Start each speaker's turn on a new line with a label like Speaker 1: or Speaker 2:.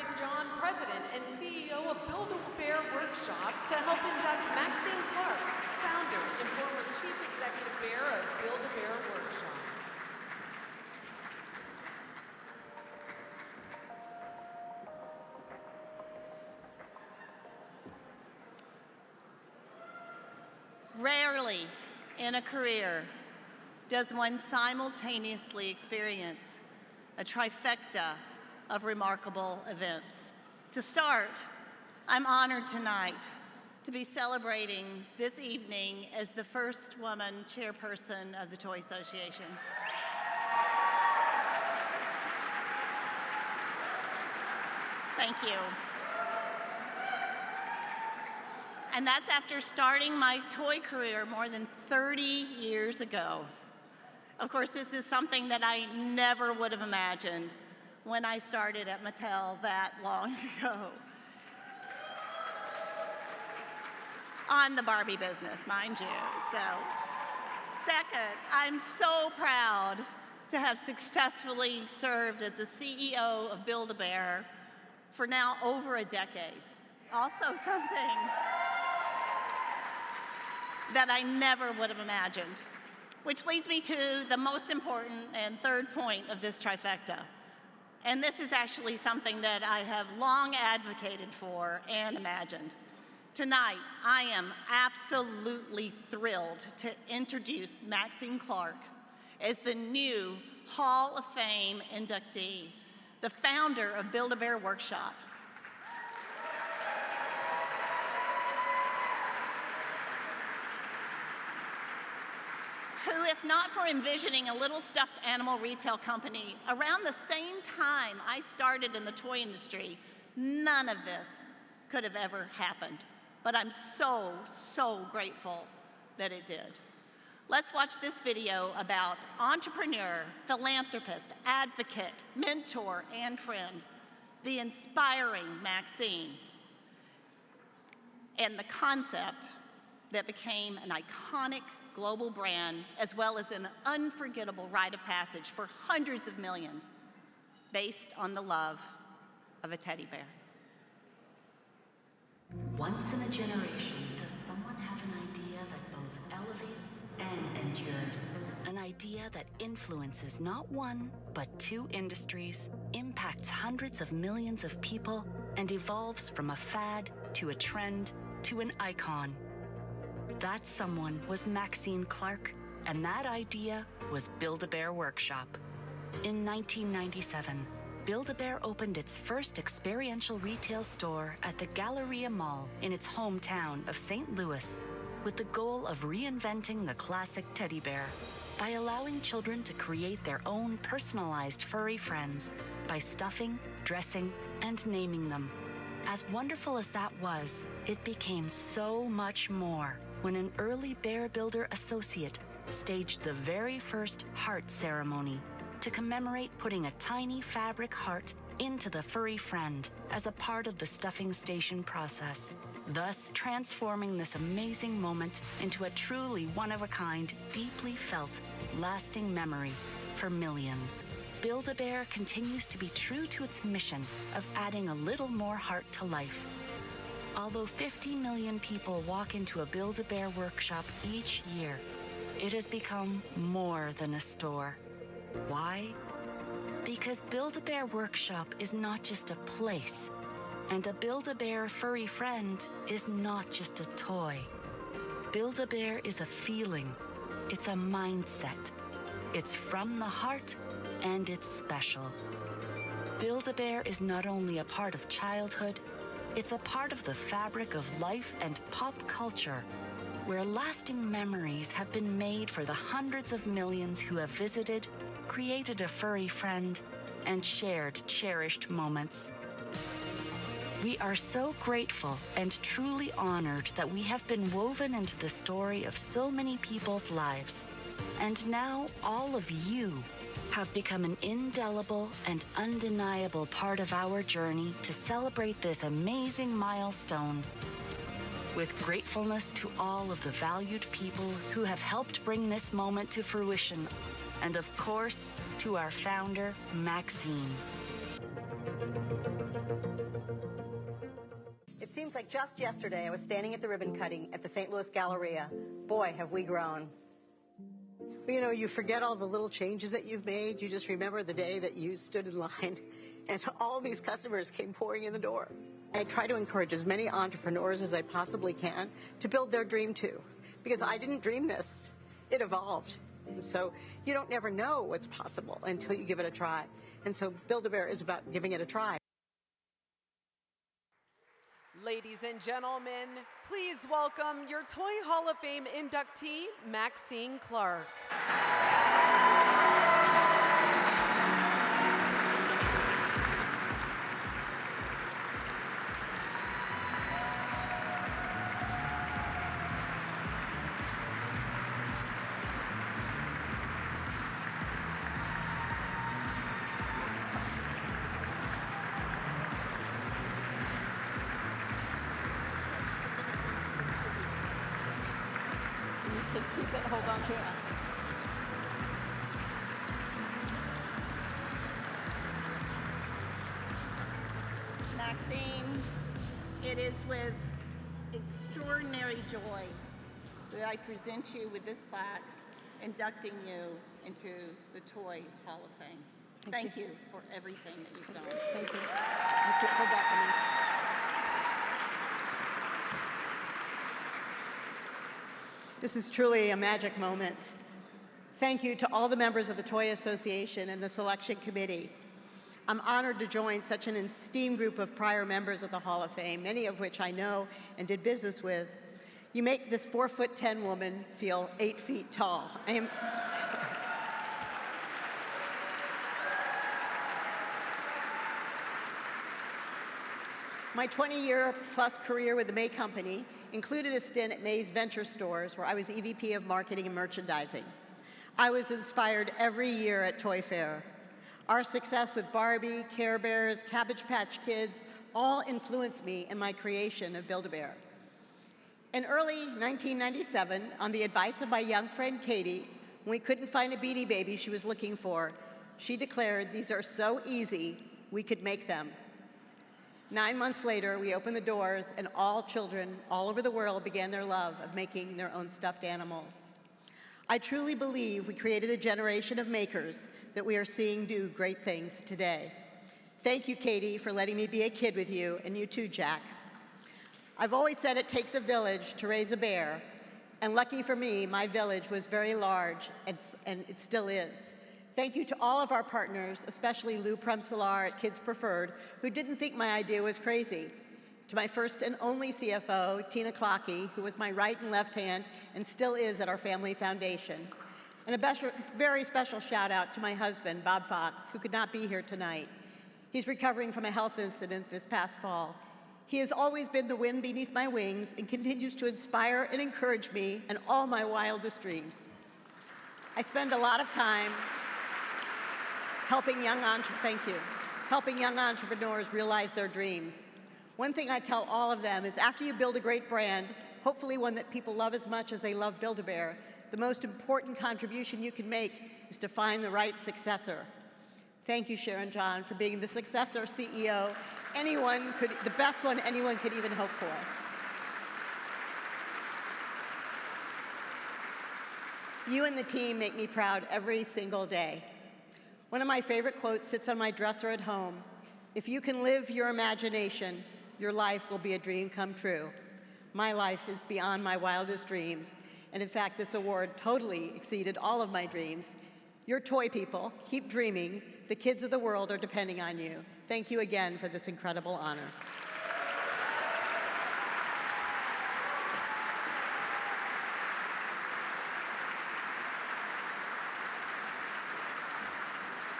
Speaker 1: Ms. John, President and CEO of Build-A-Bear Workshop, to help induct Maxine Clark, founder and former Chief Executive Bear of Build-A-Bear Workshop.
Speaker 2: Rarely in a career does one simultaneously experience a trifecta of remarkable events. To start, I'm honored tonight to be celebrating this evening as the first woman chairperson of the Toy Association. Thank you. And that's after starting my toy career more than 30 years ago. Of course, this is something that I never would have imagined when I started at Mattel that long ago. On the Barbie business, mind you. So, second, I'm so proud to have successfully served as the CEO of Build-A-Bear for now over a decade. Also something that I never would have imagined. Which leads me to the most important and third point of this trifecta. And this is actually something that I have long advocated for and imagined. Tonight, I am absolutely thrilled to introduce Maxine Clark as the new Hall of Fame inductee, the founder of Build-A-Bear Workshop. Who, if not for envisioning a little stuffed animal retail company around the same time I started in the toy industry, none of this could have ever happened. But I'm so, so grateful that it did. Let's watch this video about entrepreneur, philanthropist, advocate, mentor, and friend, the inspiring Maxine, and the concept that became an iconic global brand, as well as an unforgettable rite of passage for hundreds of millions, based on the love of a teddy bear.
Speaker 3: Once in a generation, does someone have an idea that both elevates and endures? An idea that influences not one, but two industries, impacts hundreds of millions of people, and evolves from a fad to a trend to an icon. That someone was Maxine Clark, and that idea was Build-A-Bear Workshop. In 1997, Build-A-Bear opened its first experiential retail store at the Galleria Mall in its hometown of St. Louis, with the goal of reinventing the classic teddy bear by allowing children to create their own personalized furry friends by stuffing, dressing, and naming them. As wonderful as that was, it became so much more when an early bear builder associate staged the very first heart ceremony to commemorate putting a tiny fabric heart into the furry friend as a part of the stuffing station process, thus transforming this amazing moment into a truly one-of-a-kind, deeply felt, lasting memory for millions. Build-A-Bear continues to be true to its mission of adding a little more heart to life. Although 50 million people walk into a Build-A-Bear workshop each year, it has become more than a store. Why? Because Build-A-Bear Workshop is not just a place, and a Build-A-Bear furry friend is not just a toy. Build-A-Bear is a feeling, it's a mindset, it's from the heart, and it's special. Build-A-Bear is not only a part of childhood, it's a part of the fabric of life and pop culture, where lasting memories have been made for the hundreds of millions who have visited, created a furry friend, and shared cherished moments. We are so grateful and truly honored that we have been woven into the story of so many people's lives. And now all of you have become an indelible and undeniable part of our journey to celebrate this amazing milestone. With gratefulness to all of the valued people who have helped bring this moment to fruition, and of course, to our founder, Maxine.
Speaker 4: Just yesterday, I was standing at the ribbon cutting at the St. Louis Galleria. Boy, have we grown.
Speaker 5: You know, you forget all the little changes that you've made. You just remember the day that you stood in line and all these customers came pouring in the door. I try to encourage as many entrepreneurs as I possibly can to build their dream too, because I didn't dream this. It evolved. And so you don't never know what's possible until you give it a try. And so Build-A-Bear is about giving it a try.
Speaker 1: Ladies and gentlemen, please welcome your Toy Hall of Fame inductee, Maxine Clark.
Speaker 2: Keep it, hold on to it. Maxine, it is with extraordinary joy that I present you with this plaque, inducting you into the Toy Hall of Fame. Thank you for everything that you've done.
Speaker 5: Thank you. Hold that for me. This is truly a magic moment. Thank you to all the members of the Toy Association and the selection committee. I'm honored to join such an esteemed group of prior members of the Hall of Fame, many of which I know and did business with. You make this 4'10" woman feel 8 feet tall. My 20-year-plus career with the May Company included a stint at May's Venture Stores, where I was EVP of Marketing and Merchandising. I was inspired every year at Toy Fair. Our success with Barbie, Care Bears, Cabbage Patch Kids all influenced me in my creation of Build-A-Bear. In early 1997, on the advice of my young friend Katie, when we couldn't find a Beanie Baby she was looking for, she declared, "These are so easy, we could make them." 9 months later, we opened the doors, and all children all over the world began their love of making their own stuffed animals. I truly believe we created a generation of makers that we are seeing do great things today. Thank you, Katie, for letting me be a kid with you, and you too, Jack. I've always said it takes a village to raise a bear, and lucky for me, my village was very large, and it still is. Thank you to all of our partners, especially Lou Premsalar at Kids Preferred, who didn't think my idea was crazy. To my first and only CFO, Tina Clockey, who was my right and left hand and still is at our family foundation. And a very special shout out to my husband, Bob Fox, who could not be here tonight. He's recovering from a health incident this past fall. He has always been the wind beneath my wings and continues to inspire and encourage me in all my wildest dreams. I spend a lot of time helping young entrepreneurs realize their dreams. One thing I tell all of them is after you build a great brand, hopefully one that people love as much as they love Build-A-Bear, the most important contribution you can make is to find the right successor. Thank you, Sharon John, for being the successor CEO the best one anyone could even hope for. You and the team make me proud every single day. One of my favorite quotes sits on my dresser at home. If you can live your imagination, your life will be a dream come true. My life is beyond my wildest dreams. And in fact, this award totally exceeded all of my dreams. You're toy people. Keep dreaming. The kids of the world are depending on you. Thank you again for this incredible honor.